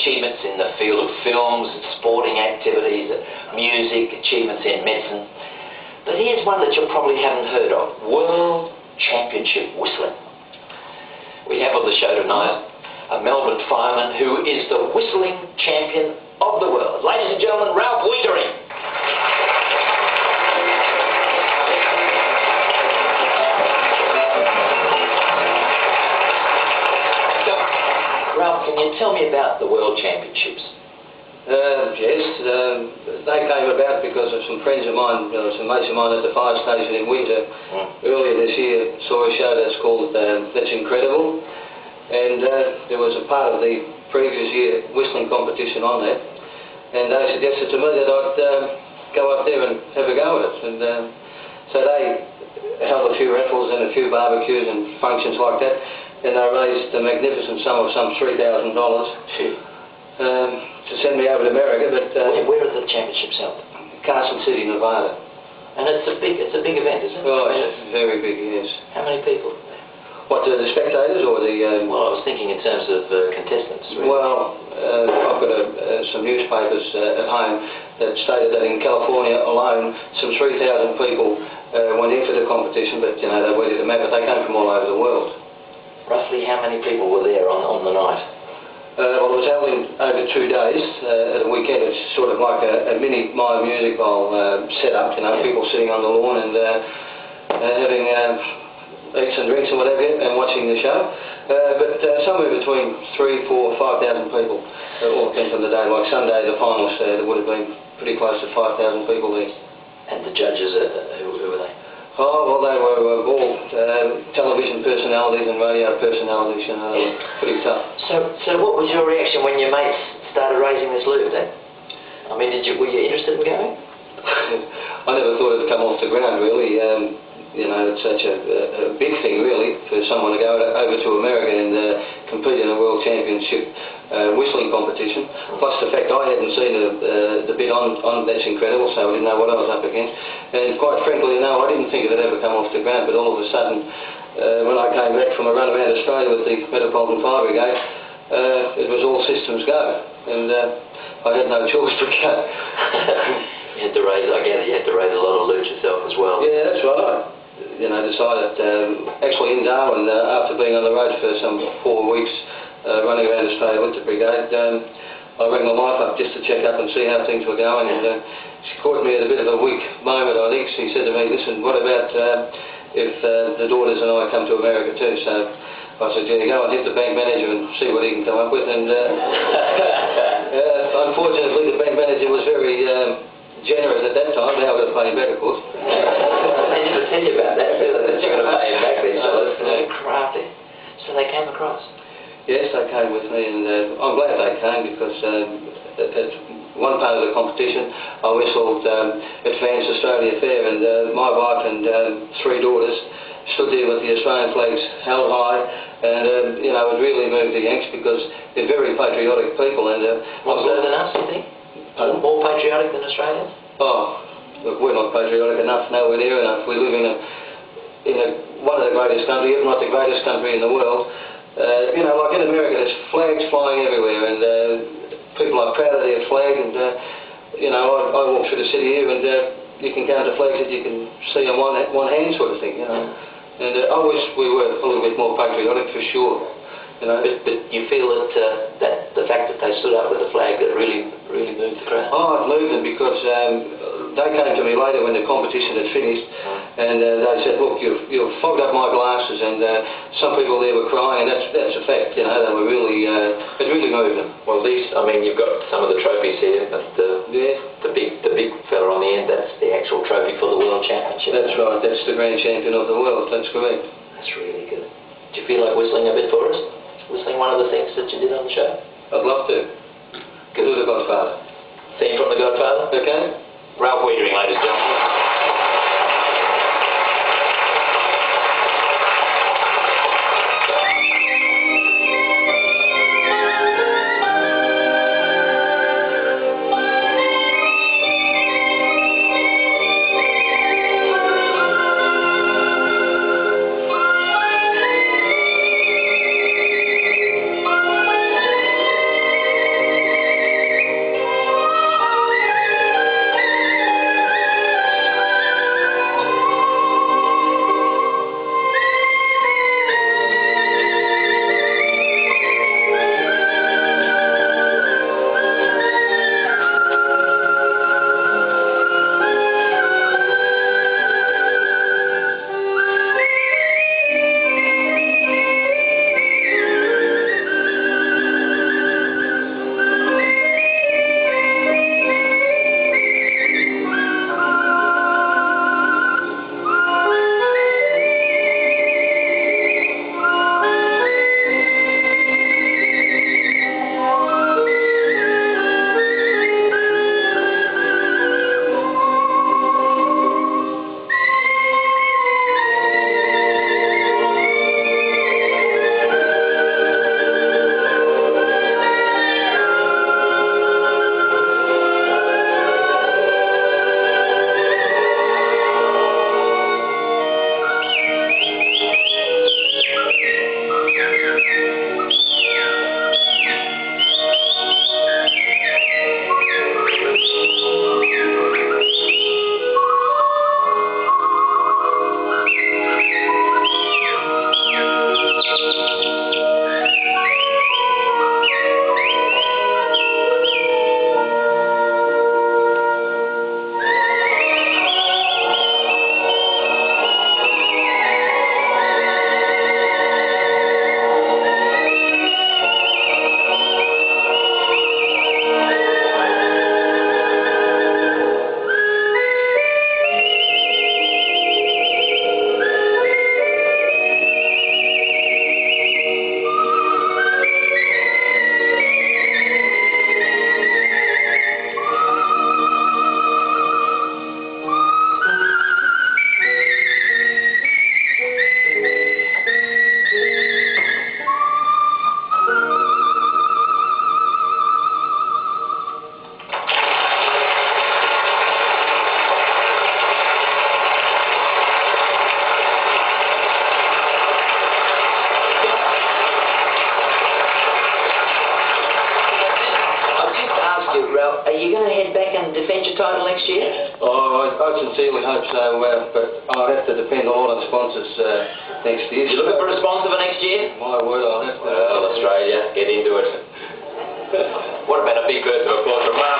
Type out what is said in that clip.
achievements in the field of films, sporting activities, music, achievements in medicine. But here's one that you probably haven't heard of: World Championship Whistling. We have on the show tonight a Melbourne fireman who is the whistling champion of the world. Ladies and gentlemen, Ralph Wiedering. Ralph, can you tell me about the World Championships? Yes, they came about because of some friends of mine, some mates of mine at the fire station in Winter earlier this year saw a show that's called That's Incredible, and there was a part of the previous year whistling competition on there, and they suggested to me that I'd go up there and have a go at it, and so they held a few raffles and a few barbecues and functions like that, and they raised a magnificent sum of some $3,000 to send me over to America. But where are the championships held? Carson City, Nevada. And it's a big event, isn't it? Oh, it's very big, yes. How many people? What, the spectators or the... Well, I was thinking in terms of contestants. Really. Well, I've got some newspapers at home that stated that in California alone, some 3,000 people went in for the competition, but you know, they weighed the map, but they came from all over the world. Roughly how many people were there on the night? Well, it was held in over 2 days. At the weekend, it's sort of like a mini My Music Bowl set up, you know, people sitting on the lawn and having eats and drinks and whatever, and watching the show. But somewhere between 3,000, 4,000, 5,000 people all came from the day. Like Sunday, the finals, there would have been pretty close to 5,000 people there. And the judges, who were they? Oh, well, they were all television personalities and radio personalities, you know, they were pretty tough. So what was your reaction when your mates started raising this loot then? I mean, were you interested in going? I never thought it'd come off the ground, really. You know, it's such a big thing, really, for someone to go over to America and compete in a World Championship whistling competition. Plus the fact I hadn't seen the bit on That's Incredible, so I didn't know what I was up against. And quite frankly, no, I didn't think it would ever come off the ground, but all of a sudden, when I came back from a run around Australia with the Metropolitan Fire Brigade, it was all systems go, and I had no choice but go. You had to raise, I gather you had to raise a lot of loot yourself as well. Yeah, that's right. You know, decided, actually in Darwin, after being on the road for some 4 weeks, running around Australia with the brigade, I rang my wife up just to check up and see how things were going, and she caught me at a bit of a weak moment, I think. She said to me, listen, what about if the daughters and I come to America too? So I said, yeah, go and hit the bank manager and see what he can come up with, and unfortunately the bank manager was very generous at that time. Now I've got to pay him back, of course. They never tell you about that, do they? That you're going to pay him back, these fellas. They're crafty. So they came across? Yes, they came with me, and I'm glad they came, because at one part of the competition I whistled Advanced Australia Fair, and my wife and 3 daughters stood there with the Australian flags held high, and you know, it really moved the Yanks, because they're very patriotic people. And more so than us, you think? More patriotic than Australians? Oh, look, we're not patriotic enough, nowhere near enough. We live in one of the greatest countries, if not the greatest country in the world. You know, like in America, there's flags flying everywhere, and people are proud of their flag. And you know, I walk through the city here, and you can count the flags that you can see on one hand, sort of thing. You know, and I wish we were a little bit more patriotic, for sure. You know, but you feel that the fact that they stood up with a flag that really moved the crowd? Oh, it moved them, because they came to me later when the competition had finished, and they said, look, you've fogged up my glasses, and some people there were crying, and that's a fact. You know, they were really, it really moved them. Well, these, I mean, you've got some of the trophies here, but the big fella on the end, that's the actual trophy for the World Championship. That's right. That's the grand champion of the world. That's correct. That's really good. Do you feel like whistling a bit for us? Whistling one of the things that you did on the show? I'd love to. Do The Godfather. Theme from The Godfather? Okay. Ralph Wiedering, ladies and gentlemen. Are you going to head back and defend your title next year? Oh, I sincerely hope so, but I'll have to depend a lot on sponsors next year. You looking for a sponsor for next year? My word, I'll have to. Well, Australia, get into it. What about a big burst of applause from Mark?